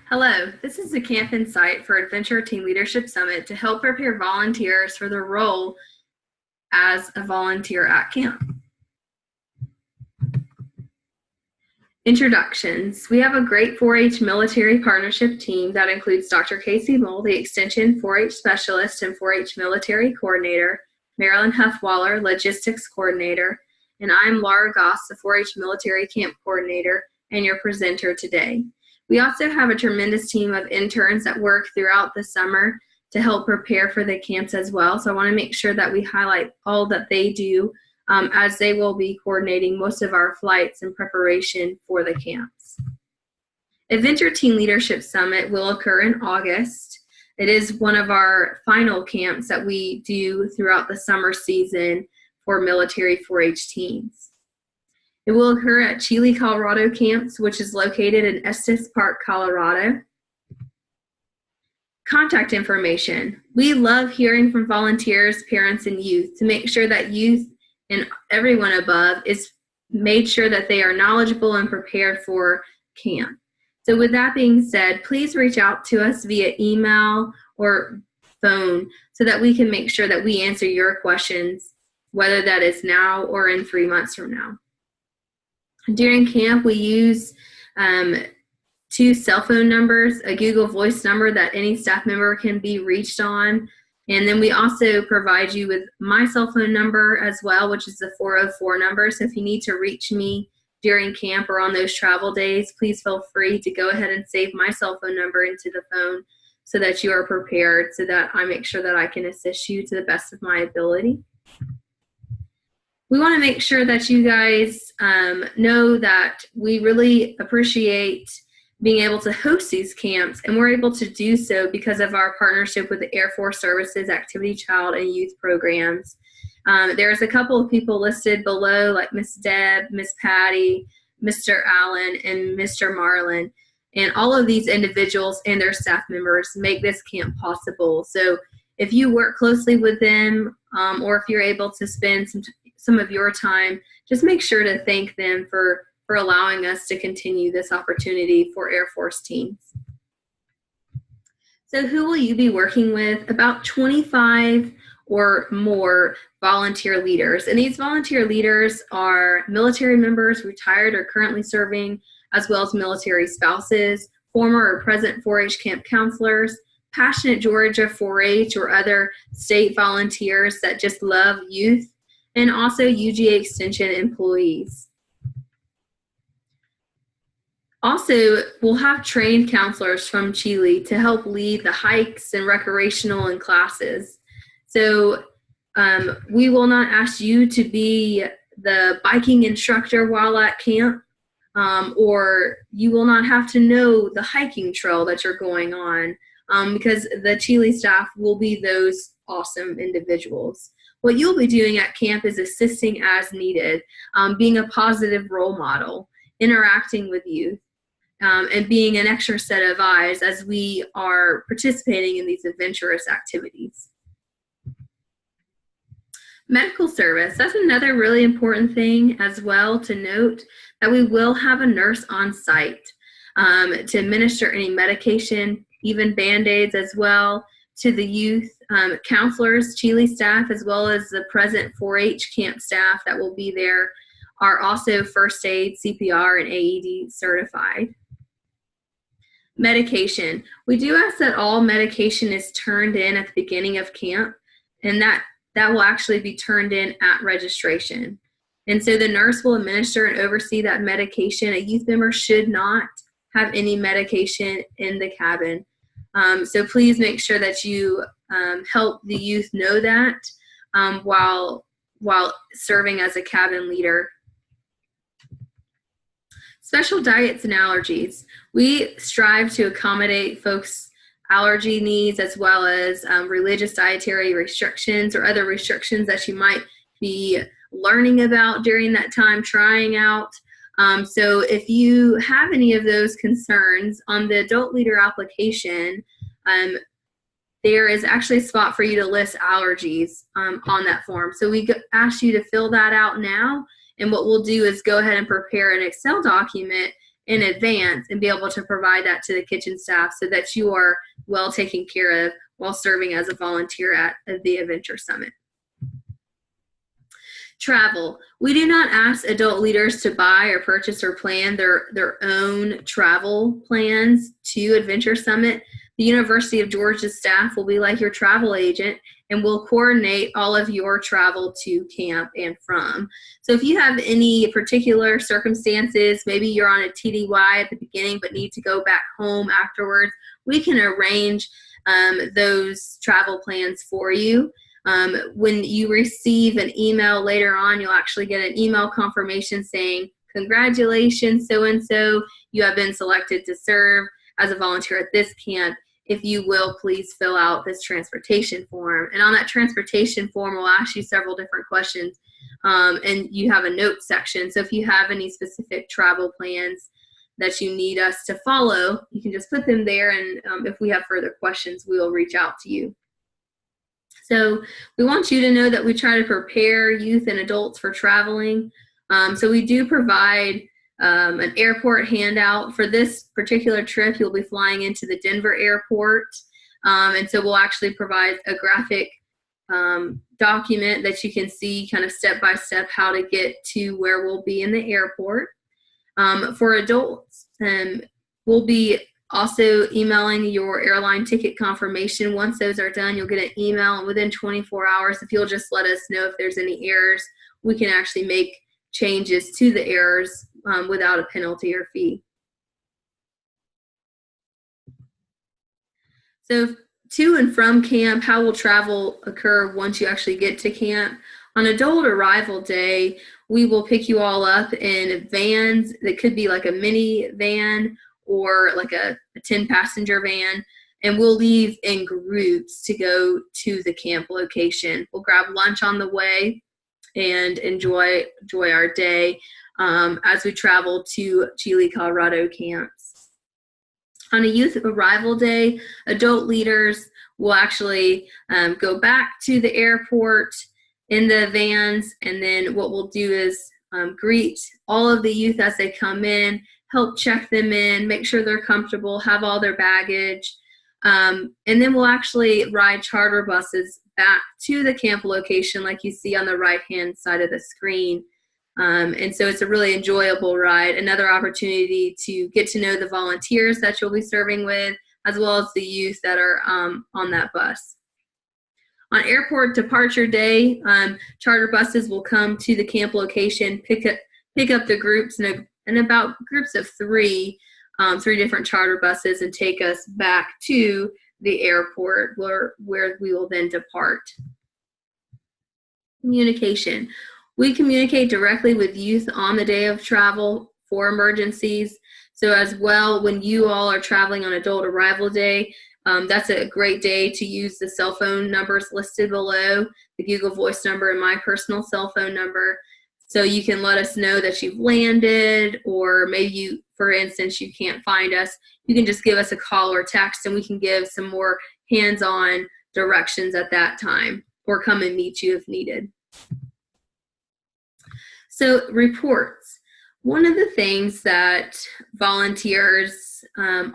Hello, this is the Camp Insight for Adventure Team Leadership Summit to help prepare volunteers for their role as a volunteer at camp. Introductions. We have a great 4-H military partnership team that includes Dr. Casey Mull, the Extension 4-H Specialist and 4-H Military Coordinator, Marilyn Huffwaller, Logistics Coordinator, and I'm Laura Goss, the 4-H Military Camp Coordinator and your presenter today. We also have a tremendous team of interns that work throughout the summer to help prepare for the camps as well. So I want to make sure that we highlight all that they do as they will be coordinating most of our flights in preparation for the camps. Adventure Team Leadership Summit will occur in August. It is one of our final camps that we do throughout the summer season for military 4-H teams. It will occur at Chile, Colorado camps, which is located in Estes Park, Colorado. Contact information. We love hearing from volunteers, parents, and youth to make sure that youth and everyone above is made sure that they are knowledgeable and prepared for camp. So with that being said, please reach out to us via email or phone so that we can make sure that we answer your questions, whether that is now or in 3 months from now. During camp, we use 2 cell phone numbers, a Google Voice number that any staff member can be reached on, and then we also provide you with my cell phone number as well, which is the 404 number. So if you need to reach me during camp or on those travel days, please feel free to go ahead and save my cell phone number into the phone so that you are prepared, so that I make sure that I can assist you to the best of my ability. We want to make sure that you guys know that we really appreciate being able to host these camps, and we're able to do so because of our partnership with the Air Force Services Activity, Child, and Youth programs. There's a couple of people listed below, like Miss Deb, Miss Patty, Mr. Allen, and Mr. Marlin. And all of these individuals and their staff members make this camp possible. So if you work closely with them, or if you're able to spend some of your time, just make sure to thank them for allowing us to continue this opportunity for Air Force teams. So who will you be working with? About 25 or more volunteer leaders. And these volunteer leaders are military members, retired or currently serving, as well as military spouses, former or present 4-H camp counselors, passionate Georgia 4-H or other state volunteers that just love youth, and also UGA Extension employees. Also, we'll have trained counselors from Chile to help lead the hikes and recreational and classes. So we will not ask you to be the biking instructor while at camp, or you will not have to know the hiking trail that you're going on, because the Chile staff will be those awesome individuals. What you'll be doing at camp is assisting as needed, being a positive role model, interacting with youth, and being an extra set of eyes as we are participating in these adventurous activities. Medical service, that's another really important thing as well to note, that we will have a nurse on site to administer any medication, even Band-Aids as well, to the youth. Counselors, Chile staff, as well as the present 4-H camp staff that will be there are also first aid, CPR, and AED certified. Medication. We do ask that all medication is turned in at the beginning of camp, and that will actually be turned in at registration. And so the nurse will administer and oversee that medication. A youth member should not have any medication in the cabin. So please make sure that you help the youth know that while serving as a cabin leader. Special diets and allergies. We strive to accommodate folks' allergy needs as well as religious dietary restrictions or other restrictions that you might be learning about during that time, trying out. So if you have any of those concerns, on the adult leader application, there is actually a spot for you to list allergies on that form. So we ask you to fill that out now, and what we'll do is go ahead and prepare an Excel document in advance and be able to provide that to the kitchen staff so that you are well taken care of while serving as a volunteer at the Adventure Summit. Travel. We do not ask adult leaders to buy or purchase or plan their own travel plans to Adventure Summit. The University of Georgia staff will be like your travel agent and will coordinate all of your travel to camp and from. So if you have any particular circumstances, maybe you're on a TDY at the beginning but need to go back home afterwards, we can arrange those travel plans for you. When you receive an email later on, you'll actually get an email confirmation saying, congratulations, so-and-so, you have been selected to serve as a volunteer at this camp. If you will, please fill out this transportation form. And on that transportation form, we'll ask you several different questions. And you have a note section. So if you have any specific travel plans that you need us to follow, you can just put them there. And if we have further questions, we will reach out to you. So we want you to know that we try to prepare youth and adults for traveling. So we do provide an airport handout. For this particular trip, you'll be flying into the Denver airport. And so we'll actually provide a graphic document that you can see kind of step by step how to get to where we'll be in the airport. For adults, we'll be also emailing your airline ticket confirmation. Once those are done, you'll get an email, and within 24 hours, if you'll just let us know if there's any errors, we can actually make changes to the errors without a penalty or fee. So to and from camp, how will travel occur once you actually get to camp? On adult arrival day, we will pick you all up in vans that could be like a mini van or like a 10-passenger van, and we'll leave in groups to go to the camp location. We'll grab lunch on the way and enjoy our day as we travel to Chile, Colorado camps. On a youth arrival day, adult leaders will actually go back to the airport in the vans, and then what we'll do is greet all of the youth as they come in, help check them in, make sure they're comfortable, have all their baggage, and then we'll actually ride charter buses back to the camp location like you see on the right-hand side of the screen. And so it's a really enjoyable ride, another opportunity to get to know the volunteers that you'll be serving with, as well as the youth that are on that bus. On airport departure day, charter buses will come to the camp location, pick up the groups and about groups of three different charter buses, and take us back to the airport where we will then depart. Communication. We communicate directly with youth on the day of travel for emergencies. So as well, when you all are traveling on adult arrival day, that's a great day to use the cell phone numbers listed below, the Google Voice number and my personal cell phone number. So you can let us know that you've landed, or maybe you, for instance, you can't find us. You can just give us a call or text, and we can give some more hands-on directions at that time, or come and meet you if needed. So reports. One of the things that volunteers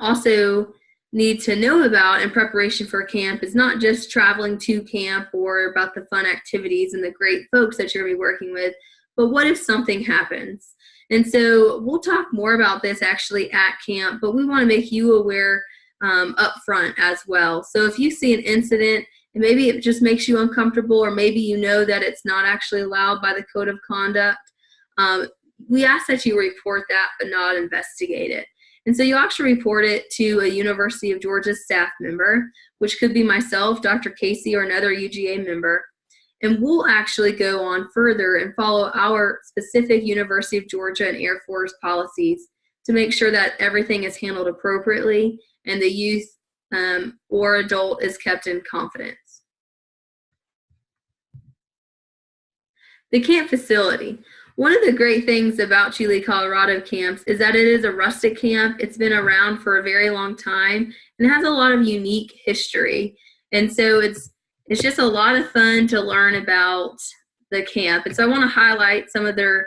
also need to know about in preparation for camp is not just traveling to camp or about the fun activities and the great folks that you're going to be working with, but what if something happens? And so we'll talk more about this actually at camp, but we want to make you aware up front as well. So if you see an incident, and maybe it just makes you uncomfortable, or maybe you know that it's not actually allowed by the code of conduct, we ask that you report that but not investigate it. And so you actually report it to a University of Georgia staff member, which could be myself, Dr. Casey, or another UGA member. And we'll actually go on further and follow our specific University of Georgia and Air Force policies to make sure that everything is handled appropriately and the youth or adult is kept in confidence. The camp facility. One of the great things about Chile, Colorado camps is that it is a rustic camp. It's been around for a very long time and has a lot of unique history. And so it's just a lot of fun to learn about the camp. And so I want to highlight some of their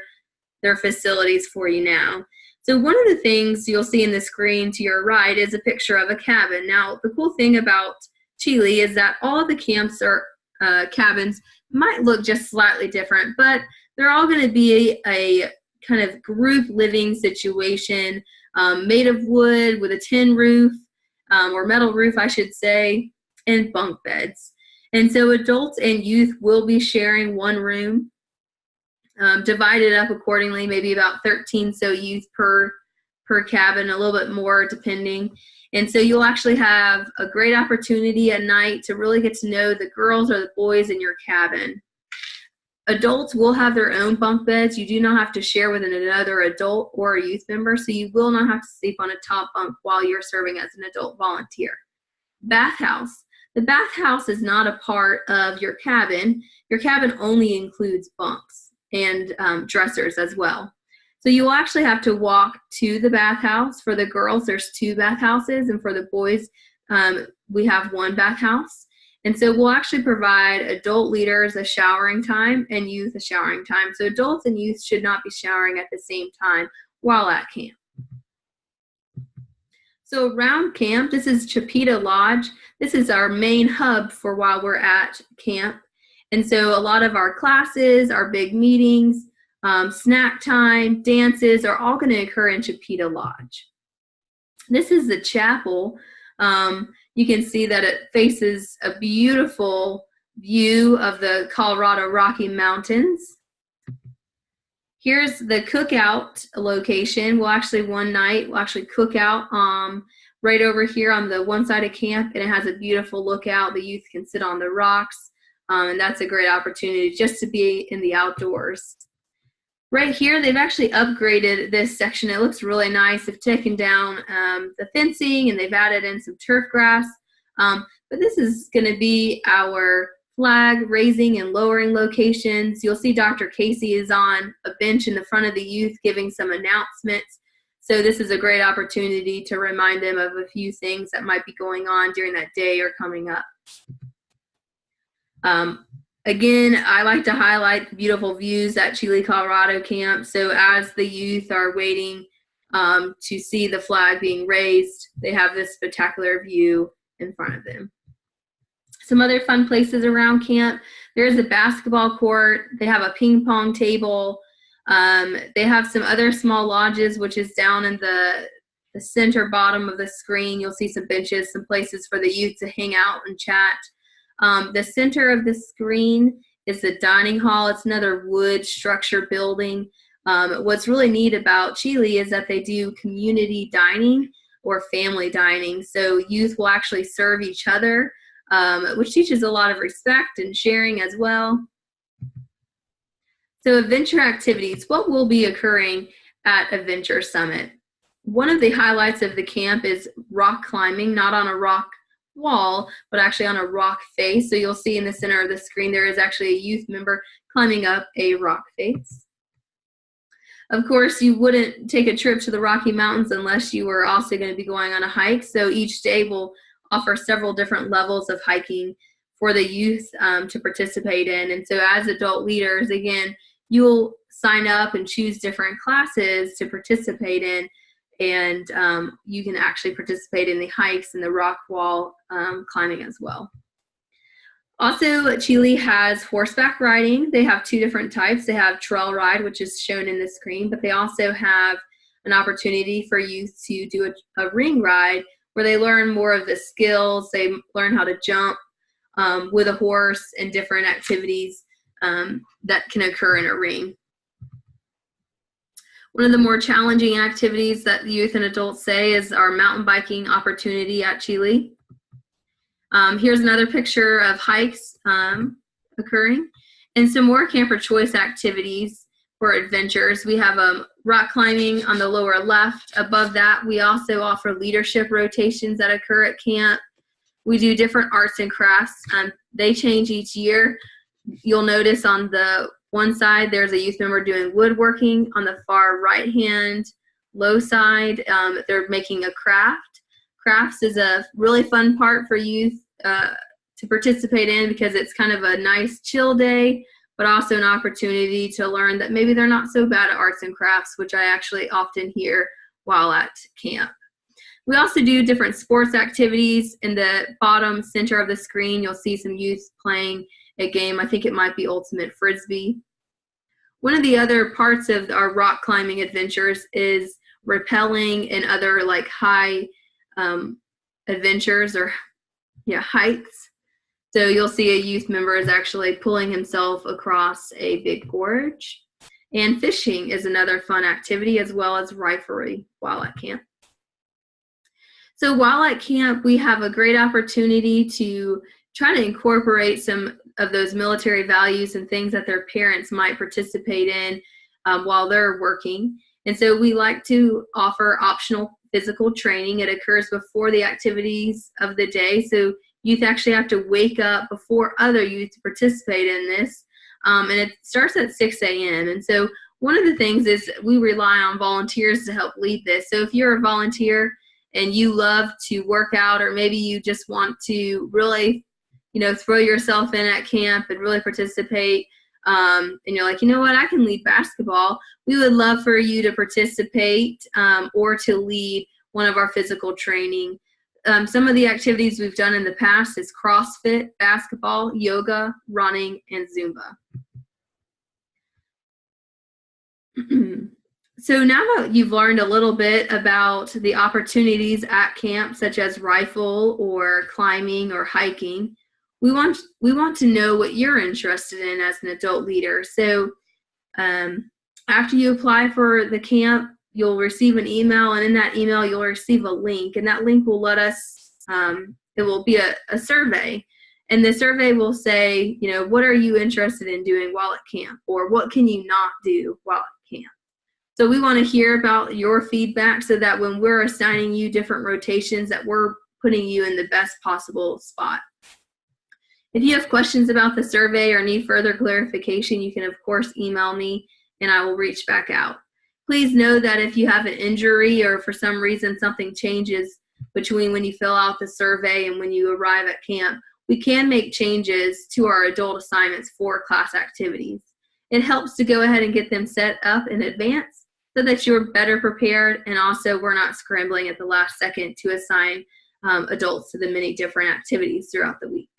facilities for you now. So one of the things you'll see in the screen to your right is a picture of a cabin. Now, the cool thing about Chile is that all of the camps or cabins might look just slightly different, but they're all going to be a kind of group living situation, made of wood with a tin roof, or metal roof, I should say, and bunk beds. And so adults and youth will be sharing one room, divided up accordingly, maybe about 13 so youth per cabin, a little bit more depending. And so you'll actually have a great opportunity at night to really get to know the girls or the boys in your cabin. Adults will have their own bunk beds. You do not have to share with another adult or a youth member, so you will not have to sleep on a top bunk while you're serving as an adult volunteer. Bathhouse. The bathhouse is not a part of your cabin. Your cabin only includes bunks and dressers as well. So you will actually have to walk to the bathhouse. For the girls, there's 2 bathhouses, and for the boys, we have 1 bathhouse. And so we'll actually provide adult leaders a showering time and youth a showering time. So adults and youth should not be showering at the same time while at camp. So around camp, this is Chapita Lodge. This is our main hub for while we're at camp. And so a lot of our classes, our big meetings, snack time, dances are all going to occur in Chapita Lodge. This is the chapel. You can see that it faces a beautiful view of the Colorado Rocky Mountains. Here's the cookout location. One night we'll actually cook out right over here on the one side of camp, and it has a beautiful lookout. The youth can sit on the rocks, and that's a great opportunity just to be in the outdoors. Right here, they've actually upgraded this section. It looks really nice. They've taken down the fencing, and they've added in some turf grass. But this is going to be our flag raising and lowering locations. You'll see Dr. Casey is on a bench in the front of the youth giving some announcements. So this is a great opportunity to remind them of a few things that might be going on during that day or coming up. Again, I like to highlight the beautiful views at Chile, Colorado camp. So as the youth are waiting to see the flag being raised, they have this spectacular view in front of them. Some other fun places around camp. There's a basketball court. They have a ping pong table. They have some other small lodges, which is down in the center bottom of the screen. You'll see some benches, some places for the youth to hang out and chat. The center of the screen is the dining hall. It's another wood structure building. What's really neat about Chile is that they do community dining or family dining. So youth will actually serve each other, which teaches a lot of respect and sharing as well. So adventure activities, what will be occurring at Adventure Summit? One of the highlights of the camp is rock climbing, not on a rock wall, but actually on a rock face. So you'll see in the center of the screen there is actually a youth member climbing up a rock face. Of course, you wouldn't take a trip to the Rocky Mountains unless you were also going to be going on a hike. So each day will offer several different levels of hiking for the youth to participate in. And so as adult leaders, again, you'll sign up and choose different classes to participate in. And you can actually participate in the hikes and the rock wall climbing as well. Also, Chile has horseback riding. They have 2 different types. They have trail ride, which is shown in the screen, but they also have an opportunity for youth to do a ring ride where they learn more of the skills. They learn how to jump with a horse and different activities that can occur in a ring. One of the more challenging activities that the youth and adults say is our mountain biking opportunity at Chile. Here's another picture of hikes occurring and some more camper choice activities for adventures. We have rock climbing on the lower left. Above that, we also offer leadership rotations that occur at camp. We do different arts and crafts. They change each year. You'll notice on the one side, there's a youth member doing woodworking. On the far right-hand low side, they're making a craft. Crafts is a really fun part for youth to participate in because it's kind of a nice chill day, but also an opportunity to learn that maybe they're not so bad at arts and crafts, which I actually often hear while at camp. We also do different sports activities. In the bottom center of the screen, you'll see some youth playing a game. I think it might be ultimate frisbee. One of the other parts of our rock climbing adventures is rappelling and other like high adventures or hikes. So you'll see a youth member is actually pulling himself across a big gorge. And fishing is another fun activity, as well as riflery while at camp. So while at camp, we have a great opportunity to try to incorporate some of those military values and things that their parents might participate in while they're working. And so we like to offer optional physical training. It occurs before the activities of the day. So youth actually have to wake up before other youth to participate in this. And it starts at 6 a.m. And so one of the things is we rely on volunteers to help lead this. So if you're a volunteer and you love to work out, or maybe you just want to really, throw yourself in at camp and really participate, and you're like, you know what, I can lead basketball. We would love for you to participate or to lead one of our physical training. Some of the activities we've done in the past is CrossFit, basketball, yoga, running, and Zumba. So now that you've learned a little bit about the opportunities at camp, such as rifle or climbing or hiking, we want to know what you're interested in as an adult leader. So after you apply for the camp, you'll receive an email, and in that email you'll receive a link, and that link will let us, it will be a survey, and the survey will say, what are you interested in doing while at camp, or what can you not do while at camp? So we want to hear about your feedback so that when we're assigning you different rotations, that we're putting you in the best possible spot. If you have questions about the survey or need further clarification, you can of course email me and I will reach back out. Please know that if you have an injury or for some reason something changes between when you fill out the survey and when you arrive at camp, we can make changes to our adult assignments for class activities. It helps to go ahead and get them set up in advance so that you're better prepared, and also we're not scrambling at the last second to assign adults to the many different activities throughout the week.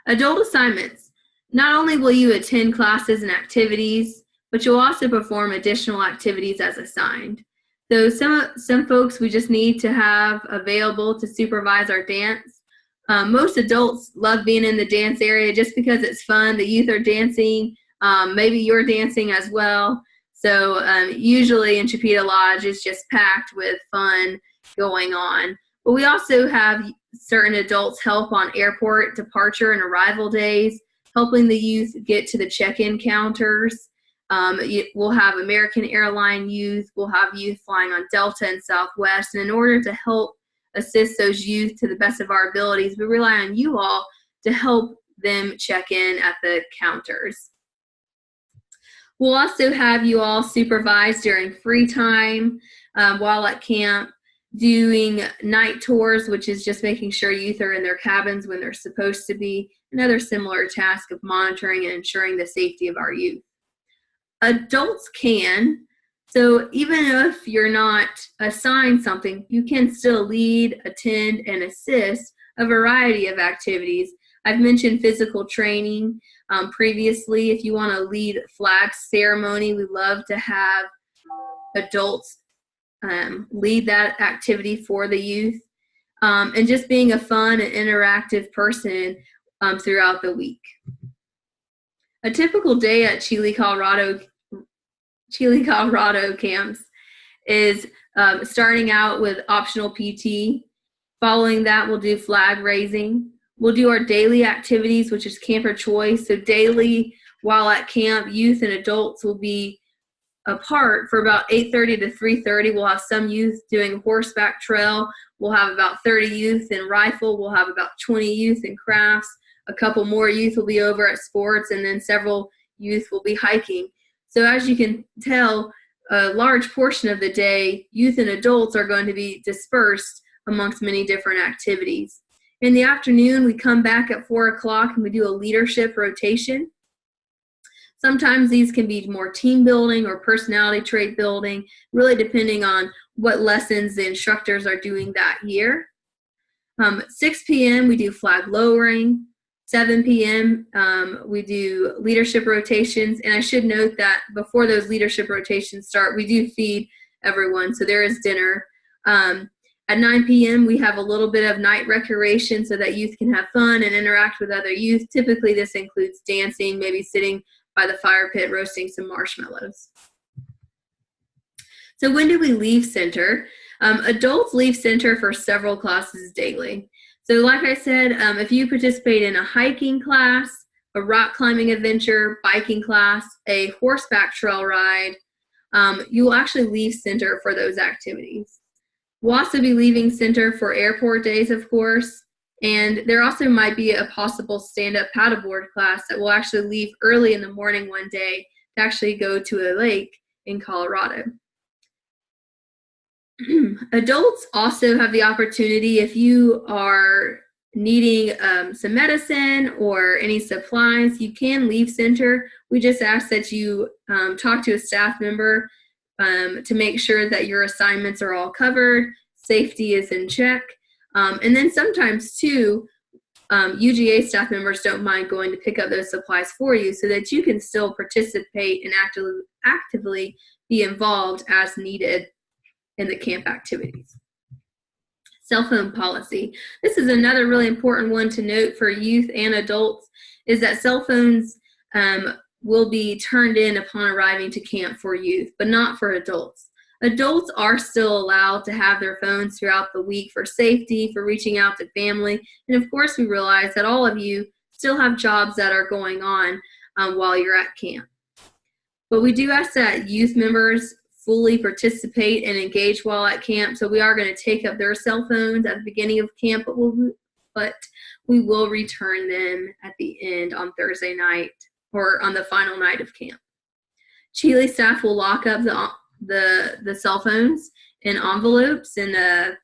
Adult assignments. Not only will you attend classes and activities, but you'll also perform additional activities as assigned. So some folks we just need to have available to supervise our dance. Most adults love being in the dance area just because it's fun. The youth are dancing. Maybe you're dancing as well. So usually in Chipeta Lodge, it's just packed with fun going on. But we also have certain adults help on airport departure and arrival days, helping the youth get to the check-in counters. We'll have American Airline youth. We'll have youth flying on Delta and Southwest. And in order to help assist those youth to the best of our abilities, we rely on you all to help them check in at the counters. We'll also have you all supervise during free time while at camp, doing night tours, which is just making sure youth are in their cabins when they're supposed to be, another similar task of monitoring and ensuring the safety of our youth. Adults can, so even if you're not assigned something, you can still lead, attend, and assist a variety of activities. I've mentioned physical training previously. If you want to lead flag ceremony, we love to have adults lead that activity for the youth, and just being a fun and interactive person throughout the week. A typical day at Chile, Colorado camps is starting out with optional PT. Following that, we'll do flag raising. We'll do our daily activities, which is camper choice. So daily, while at camp, youth and adults will be apart for about 8:30 to 3:30. We'll have some youth doing horseback trail. We'll have about 30 youth in rifle. We'll have about 20 youth in crafts. A couple more youth will be over at sports, and then several youth will be hiking. So as you can tell, a large portion of the day, youth and adults are going to be dispersed amongst many different activities. In the afternoon, we come back at 4 o'clock and we do a leadership rotation. Sometimes these can be more team building or personality trait building, really depending on what lessons the instructors are doing that year. 6 p.m. we do flag lowering. 7 p.m. We do leadership rotations, and I should note that before those leadership rotations start, we do feed everyone, so there is dinner. At 9 p.m. we have a little bit of night recreation so that youth can have fun and interact with other youth. Typically this includes dancing, maybe sitting by the fire pit roasting some marshmallows. So when do we leave center? Adults leave center for several classes daily. So like I said, if you participate in a hiking class, a rock climbing adventure, biking class, a horseback trail ride, you will actually leave center for those activities. We'll also be leaving center for airport days, of course, and there also might be a possible stand-up paddleboard class that will actually leave early in the morning one day to actually go to a lake in Colorado. Adults also have the opportunity, if you are needing some medicine or any supplies, you can leave center. We just ask that you talk to a staff member to make sure that your assignments are all covered, safety is in check. And then sometimes too, UGA staff members don't mind going to pick up those supplies for you so that you can still participate and actively be involved as needed in the camp activities. Cell phone policy. This is another really important one to note for youth and adults, is that cell phones will be turned in upon arriving to camp for youth, but not for adults. Adults are still allowed to have their phones throughout the week for safety, for reaching out to family, and of course we realize that all of you still have jobs that are going on while you're at camp. But we do ask that youth members fully participate and engage while at camp, so we are going to take up their cell phones at the beginning of camp, but we will return them at the end on Thursday night or on the final night of camp. Chile staff will lock up the cell phones in envelopes in their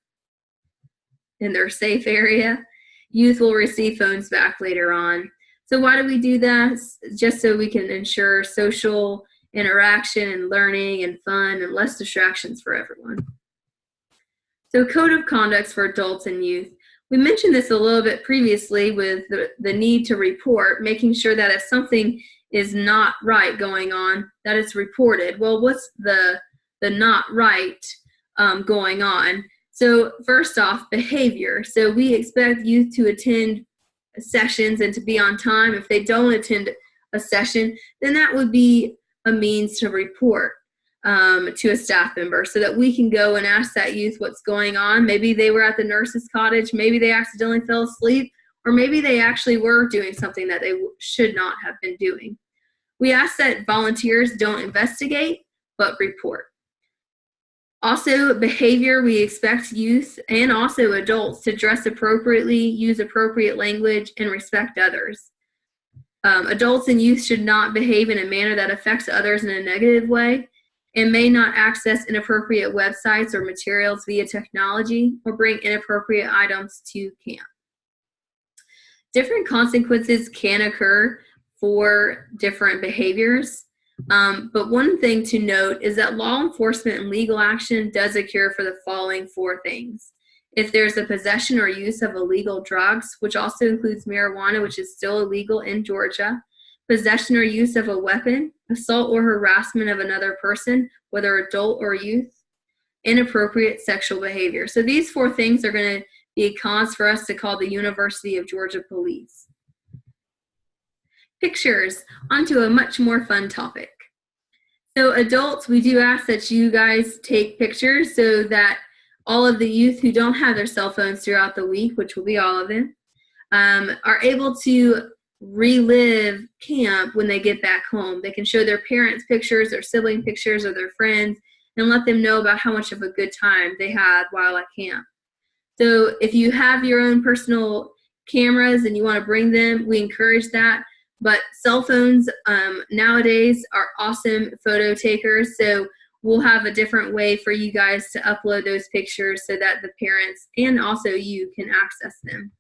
safe area. Youth will receive phones back later on. So why do we do that? Just so we can ensure social interaction and learning and fun and less distractions for everyone. So code of conducts for adults and youth. We mentioned this a little bit previously with the need to report, making sure that if something is not right going on, that it's reported. Well, what's the not right going on? So first off, behavior. So we expect youth to attend sessions and to be on time. If they don't attend a session, then that would be a means to report to a staff member so that we can go and ask that youth what's going on. Maybe they were at the nurse's cottage, maybe they accidentally fell asleep, or maybe they actually were doing something that they should not have been doing. We ask that volunteers don't investigate, but report. Also, behavior, we expect youth and also adults to dress appropriately, use appropriate language, and respect others. Adults and youth should not behave in a manner that affects others in a negative way and may not access inappropriate websites or materials via technology or bring inappropriate items to camp. Different consequences can occur for different behaviors, but one thing to note is that law enforcement and legal action does occur for the following 4 things. If there's a possession or use of illegal drugs, which also includes marijuana, which is still illegal in Georgia, possession or use of a weapon, assault or harassment of another person, whether adult or youth, inappropriate sexual behavior. So these 4 things are going to be a cause for us to call the University of Georgia Police. Pictures, onto a much more fun topic. So adults, we do ask that you guys take pictures so that all of the youth who don't have their cell phones throughout the week, which will be all of them, are able to relive camp when they get back home. They can show their parents pictures, their sibling pictures, or their friends, and let them know about how much of a good time they had while at camp. So if you have your own personal cameras and you want to bring them, we encourage that. But cell phones nowadays are awesome photo takers, so we'll have a different way for you guys to upload those pictures so that the parents and also you can access them.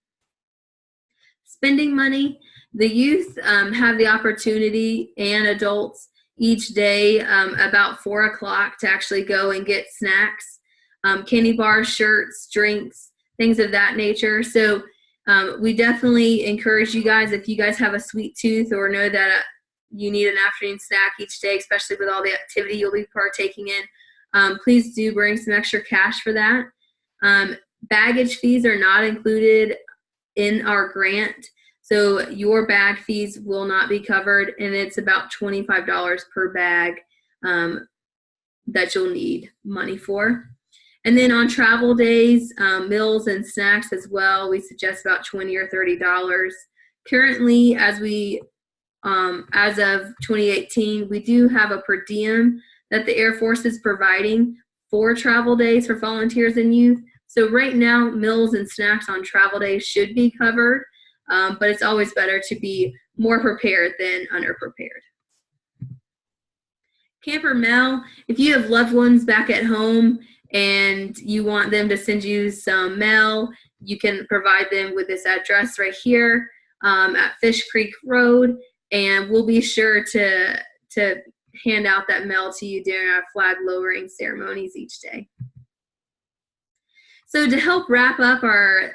Spending money. The youth have the opportunity, and adults, each day about 4 o'clock to actually go and get snacks, candy bars, shirts, drinks, things of that nature. So we definitely encourage you guys, if you guys have a sweet tooth or know that you need an afternoon snack each day, especially with all the activity you'll be partaking in, please do bring some extra cash for that. Baggage fees are not included in our grant, so your bag fees will not be covered, and it's about $25 per bag that you'll need money for. And then on travel days, meals and snacks as well, we suggest about $20 or $30. Currently, as of 2018, we do have a per diem that the Air Force is providing for travel days for volunteers and youth. So right now, meals and snacks on travel days should be covered, but it's always better to be more prepared than underprepared. Camper mail. If you have loved ones back at home and you want them to send you some mail, you can provide them with this address right here at Fish Creek Road, and we'll be sure to hand out that mail to you during our flag lowering ceremonies each day. So to help wrap up our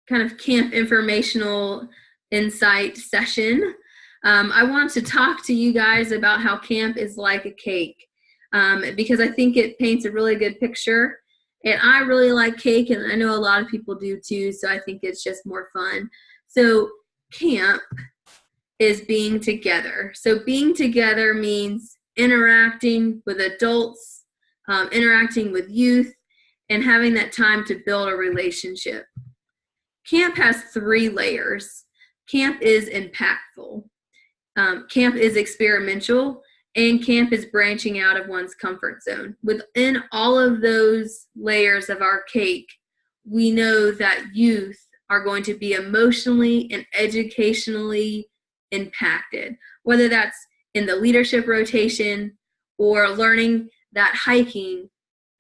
kind of camp informational insight session, I want to talk to you guys about how camp is like a cake, because I think it paints a really good picture. And I really like cake, and I know a lot of people do too, so I think it's just more fun. So camp is being together. So being together means interacting with adults, interacting with youth, and having that time to build a relationship. Camp has 3 layers. Camp is impactful. Camp is experimental, and camp is branching out of one's comfort zone. Within all of those layers of our cake, we know that youth are going to be emotionally and educationally impacted, whether that's in the leadership rotation or learning that hiking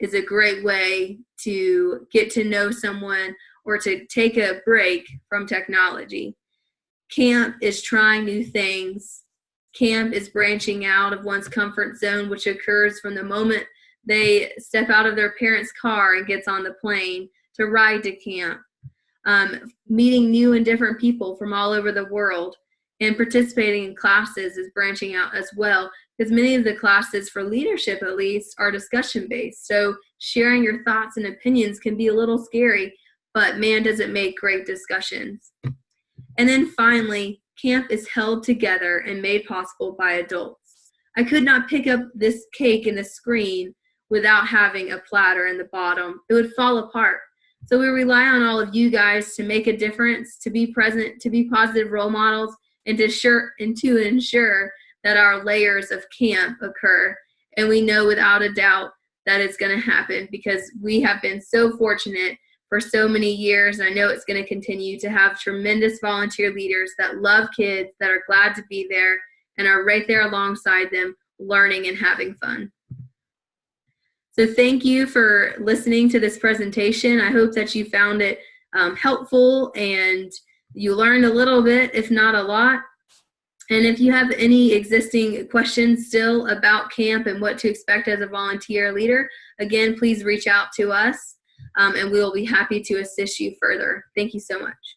is a great way to get to know someone or to take a break from technology. Camp is trying new things. Camp is branching out of one's comfort zone, which occurs from the moment they step out of their parents' car and gets on the plane to ride to camp. Meeting new and different people from all over the world and participating in classes is branching out as well, because many of the classes, for leadership at least, are discussion based. So sharing your thoughts and opinions can be a little scary, but man, does it make great discussions. And then finally, camp is held together and made possible by adults. I could not pick up this cake in the screen without having a platter in the bottom. It would fall apart. So we rely on all of you guys to make a difference, to be present, to be positive role models, and to ensure that our layers of camp occur. And we know without a doubt that it's going to happen, because we have been so fortunate for so many years, and I know it's going to continue to have tremendous volunteer leaders that love kids, that are glad to be there, and are right there alongside them, learning and having fun. So thank you for listening to this presentation. I hope that you found it helpful and you learned a little bit, if not a lot. And if you have any existing questions still about camp and what to expect as a volunteer leader, again, please reach out to us, and we will be happy to assist you further. Thank you so much.